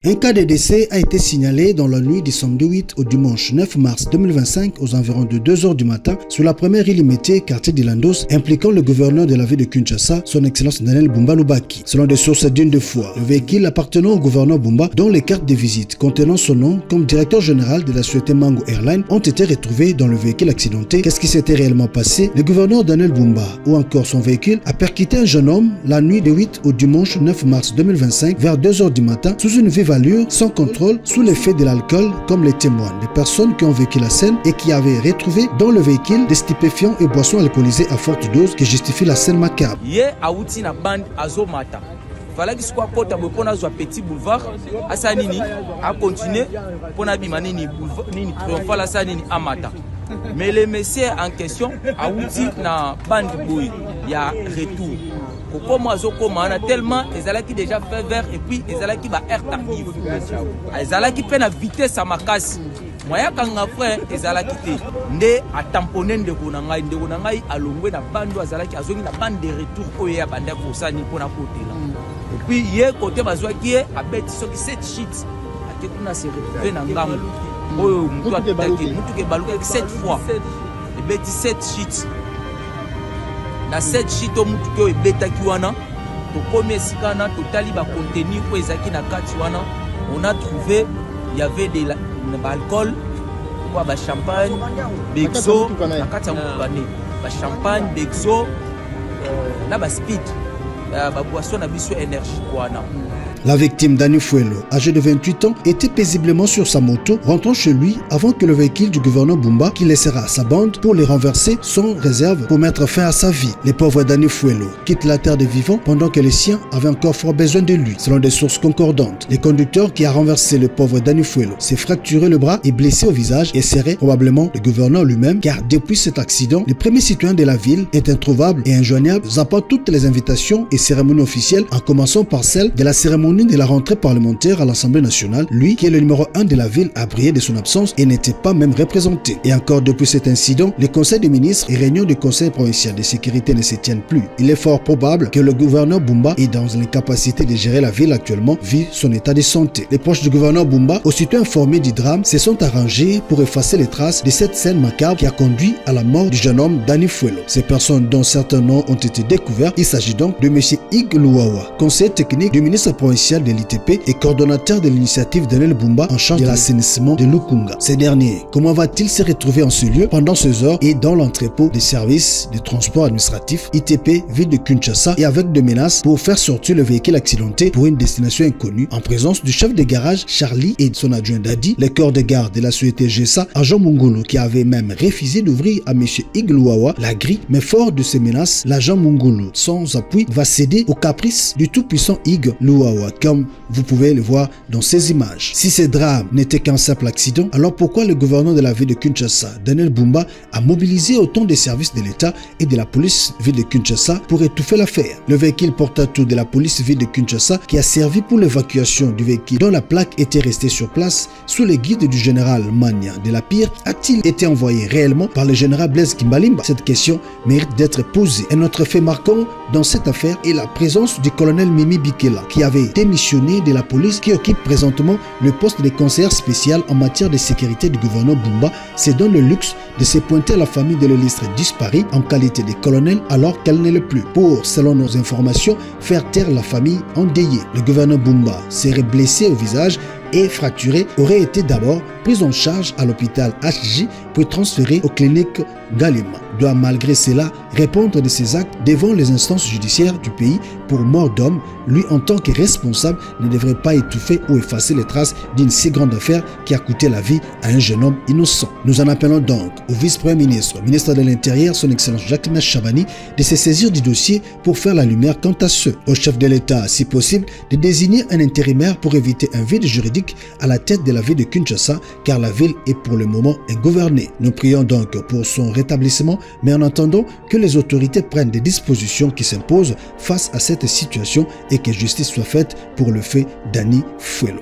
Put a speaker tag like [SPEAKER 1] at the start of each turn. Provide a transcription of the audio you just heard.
[SPEAKER 1] Un cas de décès a été signalé dans la nuit du samedi 8 au dimanche 9 mars 2025 aux environs de 2 h du matin sur la première île limitée quartier d'Ilandos impliquant le gouverneur de la ville de Kinshasa, son excellence Daniel Bumba Lubaki. Selon des sources dignes de foi, le véhicule appartenant au gouverneur Bumba dont les cartes de visite contenant son nom comme directeur général de la société Mango Airlines ont été retrouvées dans le véhicule accidenté. Qu'est-ce qui s'était réellement passé? Le gouverneur Daniel Bumba ou encore son véhicule a percuté un jeune homme la nuit du 8 au dimanche 9 mars 2025 vers 2 h du matin sous une vive allure, sans contrôle, sous l'effet de l'alcool, comme les témoins des personnes qui ont vécu la scène et qui avaient retrouvé dans le véhicule des stupéfiants et boissons alcoolisées à forte dose qui justifient la scène macabre.
[SPEAKER 2] Falaki soit kota bopona zo petit boulevard asanini a continuer pona bimanini boulevard nini triomphal asanini amata. Mais le monsieur en question a outi na bande boy ya retour. Comment zo komana tellement ezalaki déjà fait vert et puis ezalaki ba air tardif. Ezalaki pe na vitesse à makasi. Moya kanga frère ezalaki te nde a tamponner ndeko na ngai alongwe na bando azalaki azongi na bande de retour oyo ya bande ko sani pona kotela. Et puis hier côté bazwaki a beti soki 7 shit a te kuna se retrouver na ngambo oyo mutu ataki mutu ke baluka 7 fois et beti 7 shit na 7 shit o mutu ke betaki wana to komi sikana totali ba contenu ko ezaki na kati wana on a trouvé il y avait de l'alcool quoi ba champagne bexo na kati ya mukane ba champagne bexo na ba speed
[SPEAKER 1] La victime Dani Fuelo, âgé de 28 ans, était paisiblement sur sa moto, rentrant chez lui avant que le véhicule du gouverneur Bumba, qui laissera sa bande pour les renverser sans réserve pour mettre fin à sa vie. Le pauvre Dani Fuelo quitte la terre des vivants pendant que les siens avaient encore fort besoin de lui. Selon des sources concordantes, le conducteur qui a renversé le pauvre Dani Fuelo s'est fracturé le bras et blessé au visage et serait probablement le gouverneur lui-même, car depuis cet accident, le premier citoyen de la ville est introuvable et injoignable, zappant toutes les invitations et cérémonie officielle, en commençant par celle de la cérémonie de la rentrée parlementaire à l'Assemblée nationale. Lui, qui est le numéro 1 de la ville, a brillé de son absence et n'était pas même représenté. Et encore depuis cet incident, les conseils des ministres et réunions du conseil provincial de sécurité ne se tiennent plus. Il est fort probable que le gouverneur Bumba est dans l'incapacité de gérer la ville actuellement vu son état de santé. Les proches du gouverneur Bumba, aussitôt informés du drame, se sont arrangés pour effacer les traces de cette scène macabre qui a conduit à la mort du jeune homme Dani Fuelo. Ces personnes dont certains noms ont été découverts, il s'agit donc de M. Ig Luawa, conseiller technique du ministre provincial de l'ITP et coordonnateur de l'initiative Daniel Bumba en charge de l'assainissement de Lukunga. Ces derniers, comment va-t-il se retrouver en ce lieu pendant ces heures et dans l'entrepôt des services de transport administratif ITP, ville de Kinshasa, et avec des menaces pour faire sortir le véhicule accidenté pour une destination inconnue en présence du chef de garage Charlie et son adjoint Dadi, le corps de garde de la société GESA, agent Mungulu, qui avait même refusé d'ouvrir à M. Ig Luawa la grille, mais fort de ces menaces, l'agent Mungulu, sans appui, va céder aux caprices du tout-puissant Ig Luawa, comme vous pouvez le voir dans ces images. Si ce drame n'était qu'un simple accident, alors pourquoi le gouverneur de la ville de Kinshasa, Daniel Bumba, a mobilisé autant de services de l'État et de la police ville de Kinshasa pour étouffer l'affaire? Le véhicule porte-atout de la police ville de Kinshasa, qui a servi pour l'évacuation du véhicule dont la plaque était restée sur place sous les guides du général Mania de la Pire, a-t-il été envoyé réellement par le général Blaise Kimbalimba? Cette question mérite d'être posée. Un autre fait marquant dans cette affaire est la présence du colonel Mimi Bikela, qui avait démissionné de la police, qui occupe présentement le poste de conseiller spécial en matière de sécurité du gouverneur Bumba, se donne le luxe de se pointer à la famille de l'illustre disparu en qualité de colonel alors qu'elle n'est le plus, pour, selon nos informations, faire taire la famille endeuillée. Le gouverneur Bumba serait blessé au visage et fracturé, aurait été d'abord pris en charge à l'hôpital HJ puis transféré aux cliniques Galima. Doit malgré cela répondre de ses actes devant les instances judiciaires du pays pour mort d'homme. Lui, en tant que responsable, ne devrait pas étouffer ou effacer les traces d'une si grande affaire qui a coûté la vie à un jeune homme innocent. Nous en appelons donc au vice-premier ministre, ministre de l'Intérieur, son excellence Jacques Chabani, de se saisir du dossier pour faire la lumière quant à ceux. Au chef de l'État, si possible, de désigner un intérimaire pour éviter un vide juridique à la tête de la ville de Kinshasa, car la ville est pour le moment ingouvernée. Nous prions donc pour son rétablissement, mais en attendant que les autorités prennent des dispositions qui s'imposent face à cette situation et que justice soit faite pour le fait Dani Fuelo.